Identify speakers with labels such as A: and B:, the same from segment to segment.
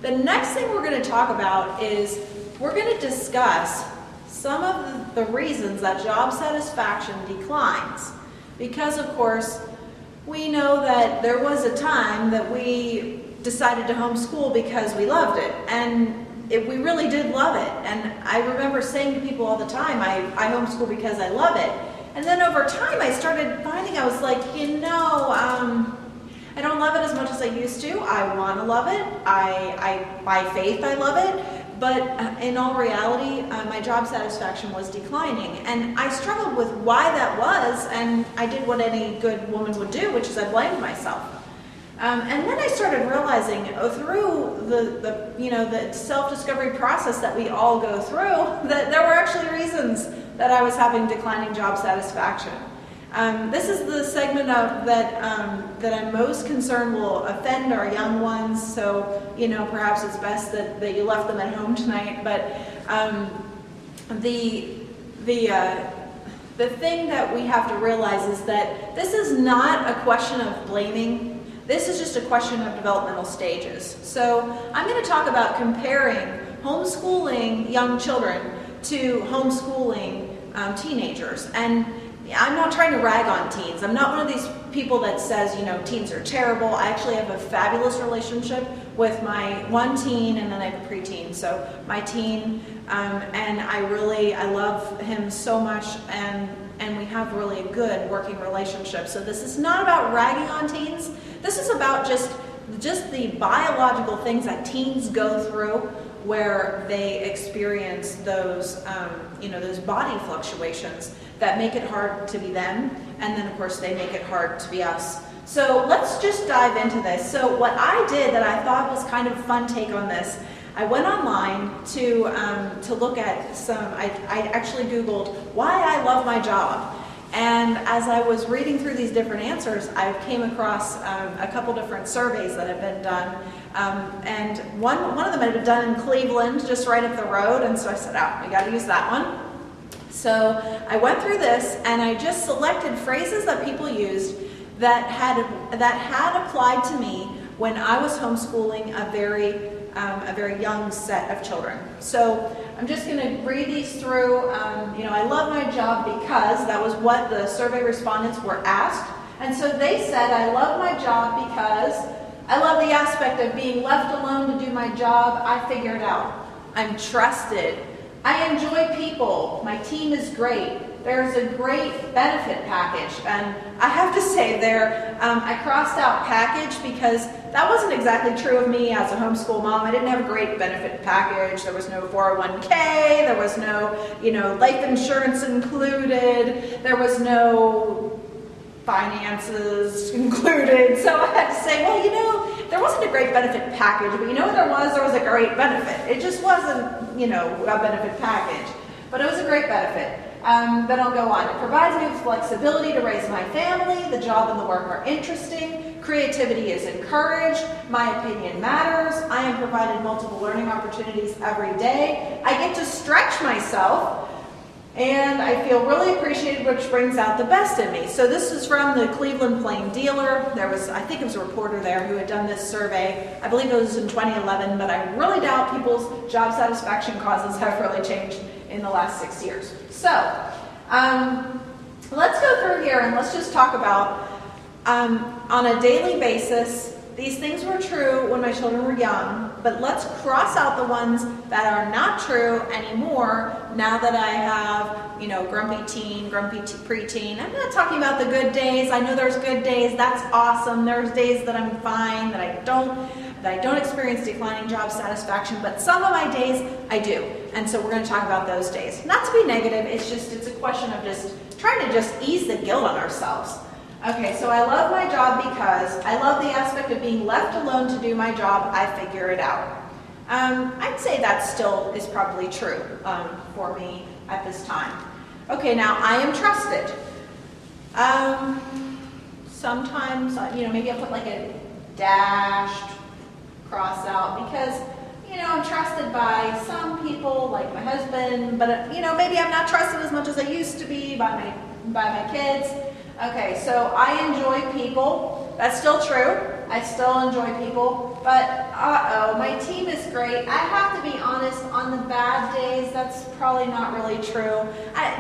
A: The next thing we're going to talk about is we're going to discuss some of the reasons that job satisfaction declines. Because, of course, we know that there was a time that we decided to homeschool because we loved it. And we really did love it. And I remember saying to people all the time, I homeschool because I love it. And then over time, I started finding, I was like, I don't love it as much as I used to. I want to love it. By faith, I love it. But in all reality, my job satisfaction was declining. And I struggled with why that was, and I did what any good woman would do, which is I blamed myself. And then I started realizing through the self-discovery process that we all go through that there were actually reasons that I was having declining job satisfaction. This is the segment that I'm most concerned will offend our young ones, so perhaps it's best that you left them at home tonight. But the thing that we have to realize is that this is not a question of blaming. This is just a question of developmental stages. So I'm going to talk about comparing homeschooling young children to homeschooling teenagers. And I'm not trying to rag on teens. I'm not one of these people that says, teens are terrible. I actually have a fabulous relationship with my one teen, and then I have a preteen. So my teen, and I love him so much, and we have really a good working relationship. So this is not about ragging on teens. This is about just the biological things that teens go through where they experience those body fluctuations that make it hard to be them, and then of course they make it hard to be us. So let's just dive into this. So what I did that I thought was kind of a fun take on this, I went online to look at I actually Googled why I love my job. And as I was reading through these different answers, I came across a couple different surveys that have been done. And one of them had been done in Cleveland, just right up the road. And so I said, we got to use that one. So I went through this, and I just selected phrases that people used that had applied to me when I was homeschooling a very young set of children. So I'm just going to read these through. I love my job because that was what the survey respondents were asked. And so they said, I love my job because I love the aspect of being left alone to do my job. I figure it out. I'm trusted. I enjoy people. My team is great. There's a great benefit package. And I have to say there, I crossed out package because that wasn't exactly true of me as a homeschool mom. I didn't have a great benefit package. There was no 401k. There was no, life insurance included. There was no finances included. So I had to say, there wasn't a great benefit package, but there was a great benefit. It just wasn't, a benefit package, but it was a great benefit. Then I'll go on. It provides me with flexibility to raise my family. The job and the work are interesting. Creativity is encouraged. My opinion matters. I am provided multiple learning opportunities every day. I get to stretch myself. And I feel really appreciated, which brings out the best in me. So this is from the Cleveland Plain Dealer. I think it was a reporter there who had done this survey. I believe it was in 2011, but I really doubt people's job satisfaction causes have really changed in the last 6 years. So let's go through here and let's just talk about, on a daily basis, these things were true when my children were young, but let's cross out the ones that are not true anymore now that I have, grumpy teen, grumpy preteen. I'm not talking about the good days. I know there's good days. That's awesome. There's days that I'm fine, that I don't experience declining job satisfaction, but some of my days I do. And so we're going to talk about those days. Not to be negative, it's a question of just trying to just ease the guilt on ourselves. Okay, so I love my job because I love the aspect of being left alone to do my job. I figure it out. I'd say that still is probably true for me at this time. Okay, now I am trusted. Sometimes, maybe I'll put like a dashed cross out because, I'm trusted by some people, like my husband, but, maybe I'm not trusted as much as I used to be by my kids. Okay, so I enjoy people. That's still true. I still enjoy people, but my team is great. I have to be honest, on the bad days, that's probably not really true.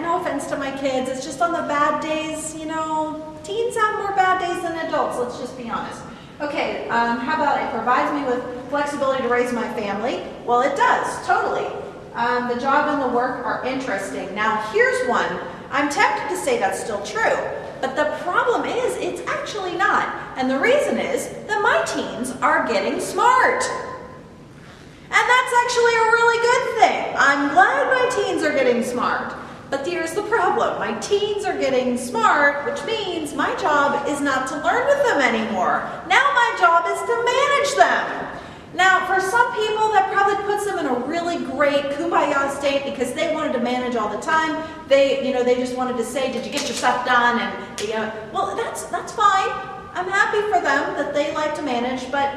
A: No offense to my kids, it's just on the bad days, teens have more bad days than adults, let's just be honest. Okay, how about it provides me with flexibility to raise my family? Well, it does, totally. The job and the work are interesting. Now, here's one. I'm tempted to say that's still true, but the problem is it's actually not. And the reason is that my teens are getting smart. And that's actually a really good thing. I'm glad my teens are getting smart. But here's the problem. My teens are getting smart, which means my job is not to learn with them anymore. Now my job is to manage them. Now, for some people, that probably puts them in a really great kumbaya state because they wanted to manage all the time. They just wanted to say, "Did you get your stuff done?" And well, that's fine. I'm happy for them that they like to manage, but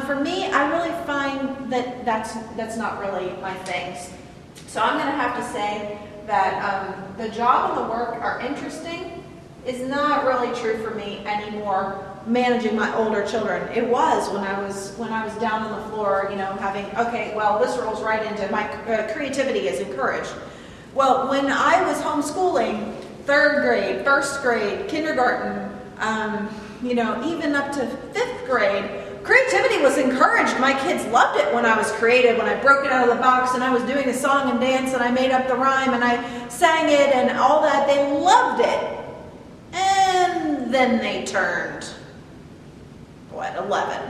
A: for me, I really find that that's not really my thing. So I'm going to have to say that the job and the work are interesting is not really true for me anymore. Managing my older children, it was when I was down on the floor, having this rolls right into my creativity is encouraged. Well, when I was homeschooling, 3rd grade, 1st grade, kindergarten, even up to 5th grade, creativity was encouraged. My kids loved it when I was creative, when I broke it out of the box and I was doing a song and dance and I made up the rhyme and I sang it and all that. They loved it. And then they turned 11.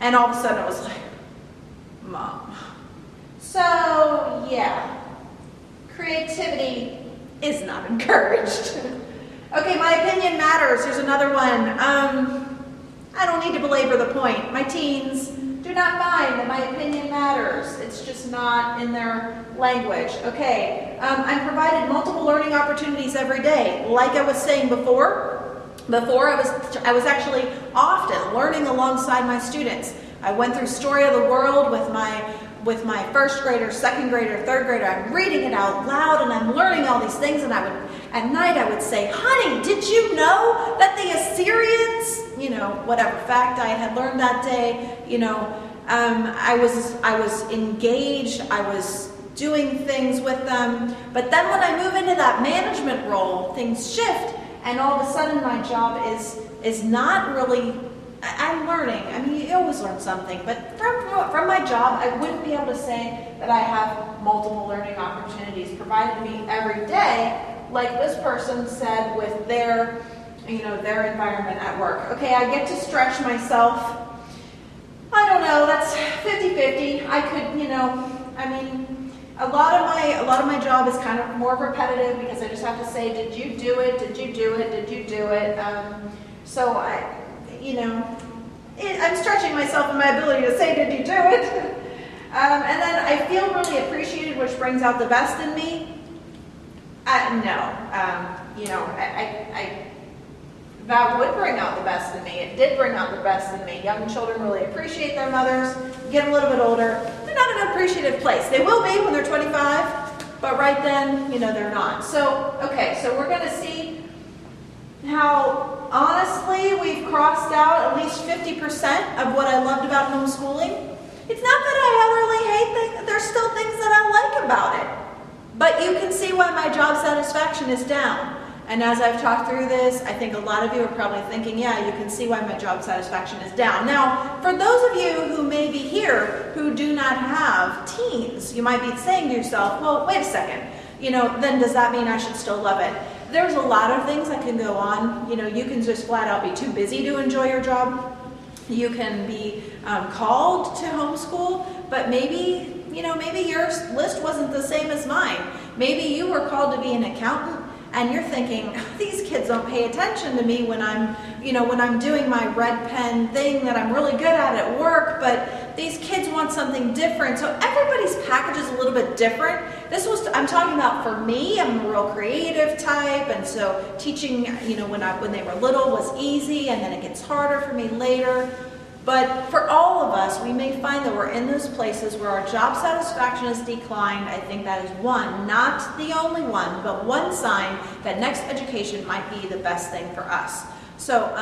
A: And all of a sudden it was like, Mom. So, yeah, creativity is not encouraged. Okay, my opinion matters. Here's another one. I don't need to belabor the point. My teens do not find that my opinion matters. It's just not in their language. Okay, I'm provided multiple learning opportunities every day. Like I was saying before I was actually often learning alongside my students. I went through Story of the World with my 1st grader, 2nd grader, 3rd grader. I'm reading it out loud and I'm learning all these things, and at night I would say, "Honey, did you know that the Assyrians," whatever fact I had learned that day, I was engaged, I was doing things with them. But then when I move into that management role, things shift. And all of a sudden my job is not really, I'm learning. I mean, you always learn something, but from my job, I wouldn't be able to say that I have multiple learning opportunities provided to me every day, like this person said with their environment at work. Okay, I get to stretch myself. I don't know, that's 50-50. I could, a lot of my job is kind of more repetitive because I just have to say, "Did you do it? Did you do it? Did you do it?" So I'm stretching myself in my ability to say, "Did you do it?" And then I feel really appreciated, which brings out the best in me. That would bring out the best in me. It did bring out the best in me. Young children really appreciate their mothers. Get a little bit older, they're not in an appreciative place. They will be when they're 25, but right then, they're not. So, okay, so we're going to see how honestly we've crossed out at least 50% of what I loved about homeschooling. It's not that I utterly hate things. There's still things that I like about it. But you can see why my job satisfaction is down. And as I've talked through this, I think a lot of you are probably thinking, yeah, you can see why my job satisfaction is down. Now, for those of you who may be here who do not have teens, you might be saying to yourself, well, wait a second, then does that mean I should still love it? There's a lot of things that can go on. You can just flat out be too busy to enjoy your job. You can be called to homeschool, but maybe your list wasn't the same as mine. Maybe you were called to be an accountant, and you're thinking, these kids don't pay attention to me when I'm doing my red pen thing that I'm really good at work, but these kids want something different. So everybody's package is a little bit different. I'm talking about for me, I'm a real creative type, and so teaching, when they were little was easy, and then it gets harder for me later. But for all of us, we may find that we're in those places where our job satisfaction has declined. I think that is one, not the only one, but one sign that next education might be the best thing for us. So,